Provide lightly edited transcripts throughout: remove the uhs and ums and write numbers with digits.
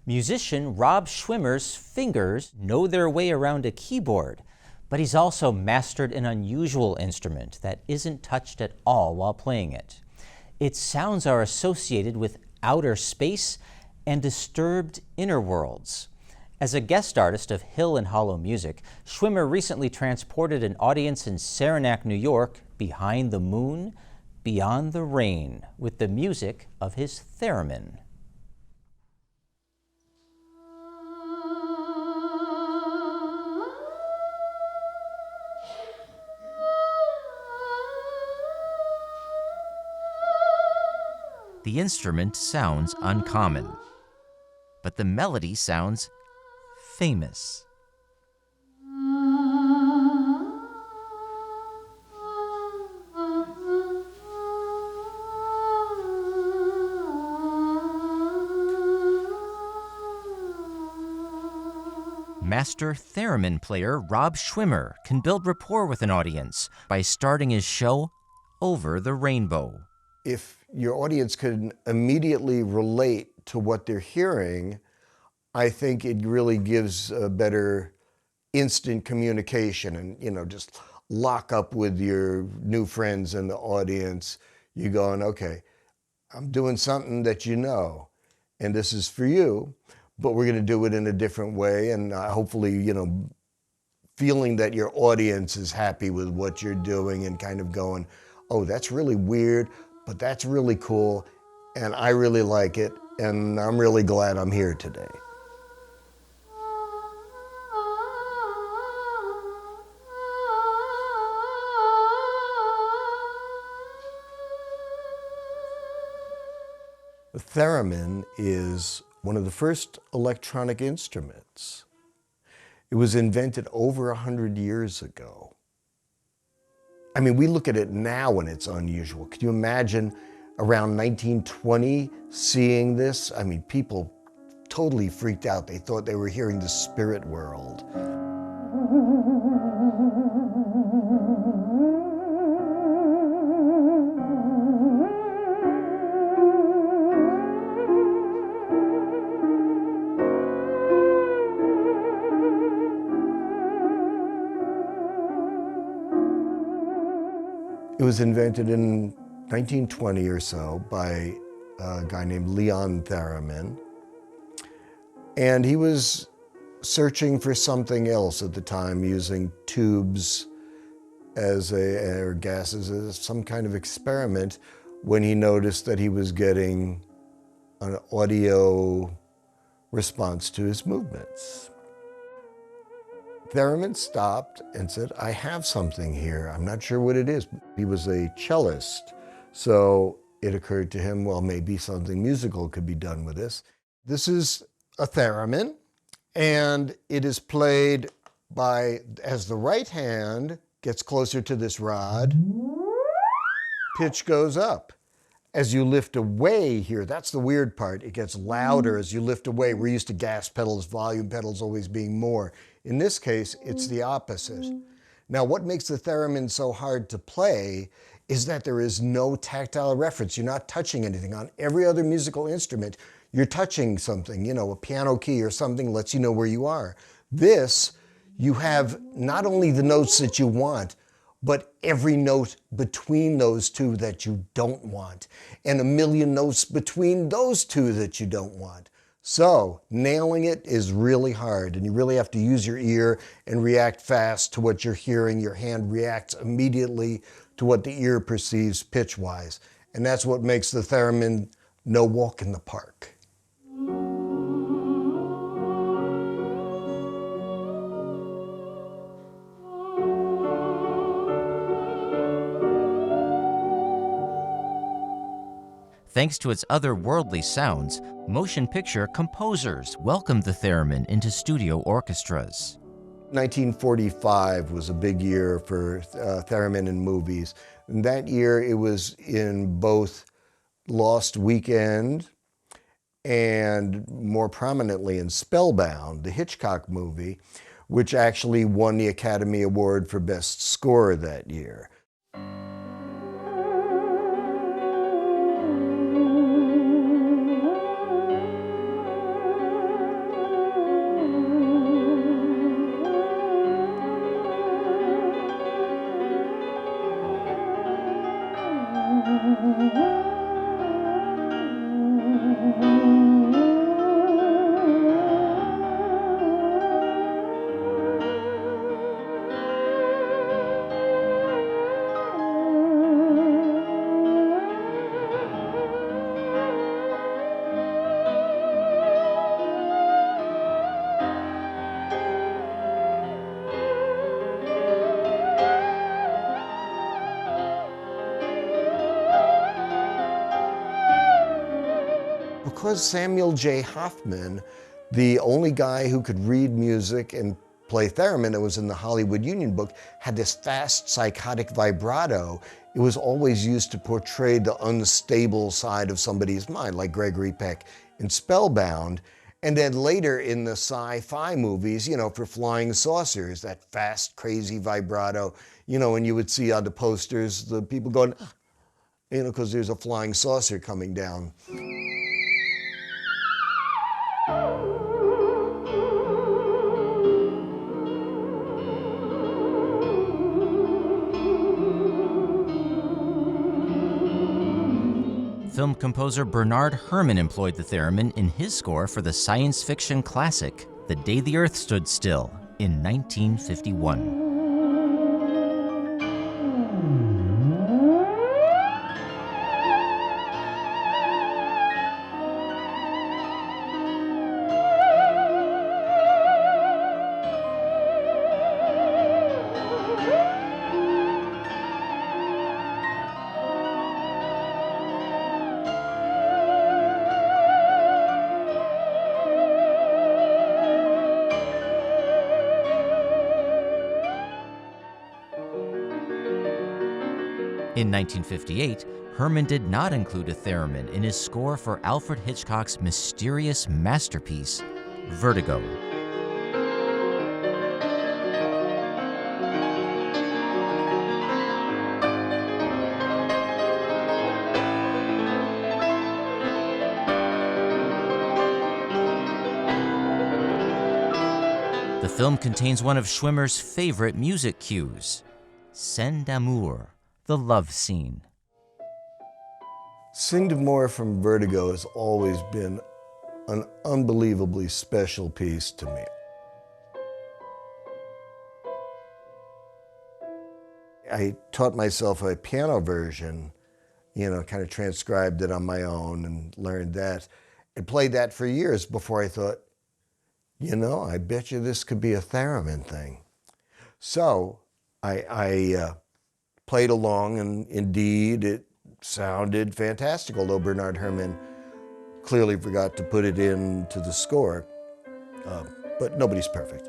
Musician Rob Schwimmer's fingers know their way around a keyboard, but he's also mastered an unusual instrument that isn't touched at all while playing it. Its sounds are associated with outer space and disturbed inner worlds. As a guest artist of Hill and Hollow Music, Schwimmer recently transported an audience in Saranac, New York, behind the moon, beyond the rain, with the music of his theremin. The instrument sounds uncommon, but the melody sounds famous. Master theremin player Rob Schwimmer can build rapport with an audience by starting his show over the rainbow. If your audience can immediately relate to what they're hearing, I think it really gives a better instant communication and, just lock up with your new friends in the audience. You're going, okay, I'm doing something that you know, and this is for you, but we're going to do it in a different way. And hopefully, feeling that your audience is happy with what you're doing and kind of going, oh, that's really weird, but that's really cool, and I really like it, and I'm really glad I'm here today. The theremin is one of the first electronic instruments. It was invented over 100 years ago. I mean, we look at it now and it's unusual. Can you imagine around 1920 seeing this? I mean, people totally freaked out. They thought they were hearing the spirit world. It was invented in 1920 or so by a guy named Leon Theremin. And he was searching for something else at the time, using tubes or gases as some kind of experiment, when he noticed that he was getting an audio response to his movements. Theremin stopped and said, I have something here. I'm not sure what it is. He was a cellist, so it occurred to him, well, maybe something musical could be done with this. This is a theremin, and it is played by, as the right hand gets closer to this rod, pitch goes up. As you lift away here, that's the weird part, it gets louder as you lift away. We're used to gas pedals, volume pedals always being more. In this case, it's the opposite. Now, what makes the theremin so hard to play is that there is no tactile reference. You're not touching anything. On every other musical instrument, you're touching something, a piano key or something lets you know where you are. This, you have not only the notes that you want, but every note between those two that you don't want, and a million notes between those two that you don't want. So nailing it is really hard, and you really have to use your ear and react fast to what you're hearing. Your hand reacts immediately to what the ear perceives pitch-wise. And that's what makes the theremin no walk in the park. Thanks to its otherworldly sounds, motion picture composers welcomed the theremin into studio orchestras. 1945 was a big year for theremin in movies. And that year it was in both Lost Weekend and more prominently in Spellbound, the Hitchcock movie, which actually won the Academy Award for Best Score that year. because Samuel J. Hoffman, the only guy who could read music and play theremin that was in the Hollywood Union book, had this fast psychotic vibrato. It was always used to portray the unstable side of somebody's mind, like Gregory Peck in Spellbound. And then later in the sci-fi movies, you know, for flying saucers, that fast, crazy vibrato, you know, and you would see on the posters, the people going, you know, because there's a flying saucer coming down. Film composer Bernard Herrmann employed the theremin in his score for the science fiction classic The Day the Earth Stood Still in 1951. In 1958, Herrmann did not include a theremin in his score for Alfred Hitchcock's mysterious masterpiece, Vertigo. The film contains one of Schwimmer's favorite music cues, Scène d'amour, the love scene. Scène d'amour from Vertigo has always been an unbelievably special piece to me. I taught myself a piano version, you know, kind of transcribed it on my own and learned that, and played that for years before I thought, you know, I bet you this could be a theremin thing. So I played along, and indeed it sounded fantastic, although Bernard Herrmann clearly forgot to put it into the score. But nobody's perfect.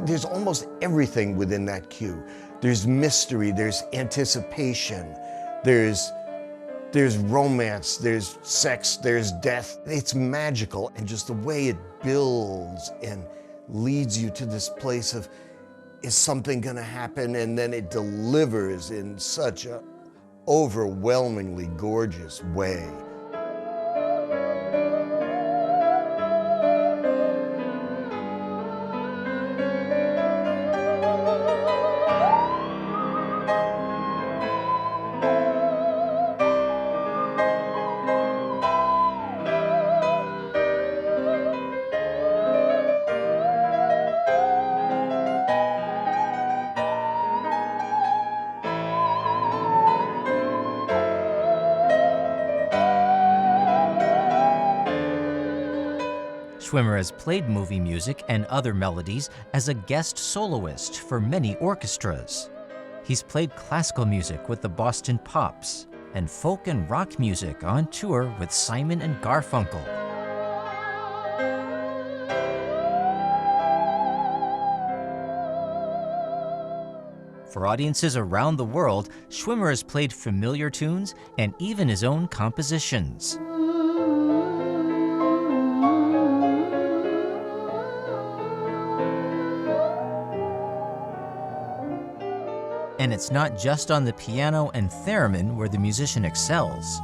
There's almost everything within that cue. There's mystery, there's anticipation, there's romance, there's sex, there's death. It's magical, and just the way it builds and leads you to this place of, is something gonna happen? And then it delivers in such an overwhelmingly gorgeous way. Schwimmer has played movie music and other melodies as a guest soloist for many orchestras. He's played classical music with the Boston Pops and folk and rock music on tour with Simon and Garfunkel. For audiences around the world, Schwimmer has played familiar tunes and even his own compositions. And it's not just on the piano and theremin where the musician excels.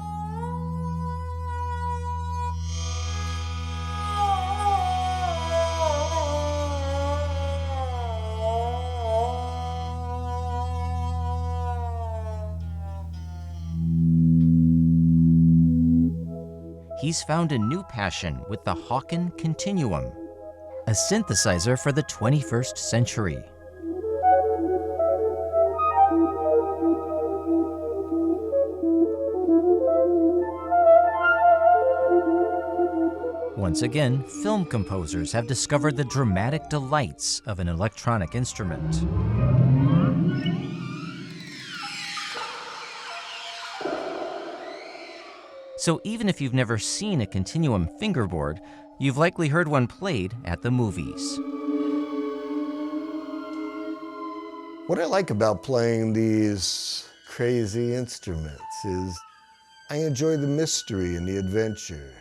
He's found a new passion with the Haken Continuum, a synthesizer for the 21st century. Once again, film composers have discovered the dramatic delights of an electronic instrument. So even if you've never seen a Continuum fingerboard, you've likely heard one played at the movies. What I like about playing these crazy instruments is I enjoy the mystery and the adventure.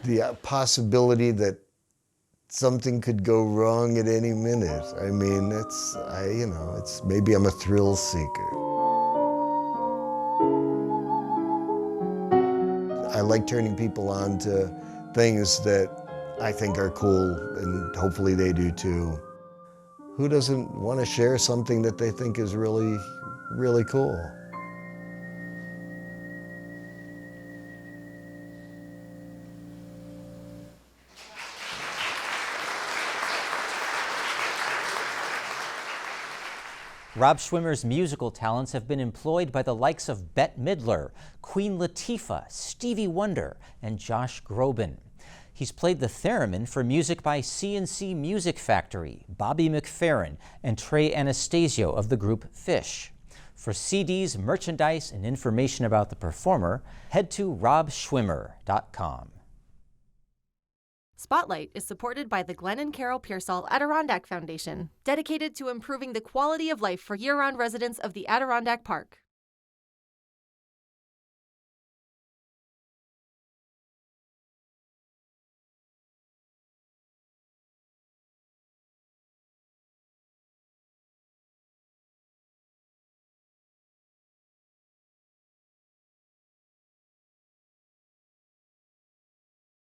The possibility that something could go wrong at any minute. I mean, it's maybe I'm a thrill seeker. I like turning people on to things that I think are cool, and hopefully they do too. Who doesn't want to share something that they think is really, really cool? Rob Schwimmer's musical talents have been employed by the likes of Bette Midler, Queen Latifah, Stevie Wonder, and Josh Groban. He's played the Theremin for music by C&C Music Factory, Bobby McFerrin, and Trey Anastasio of the group Fish. For CDs, merchandise, and information about the performer, head to robschwimmer.com. Spotlight is supported by the Glenn and Carol Pearsall Adirondack Foundation, dedicated to improving the quality of life for year-round residents of the Adirondack Park.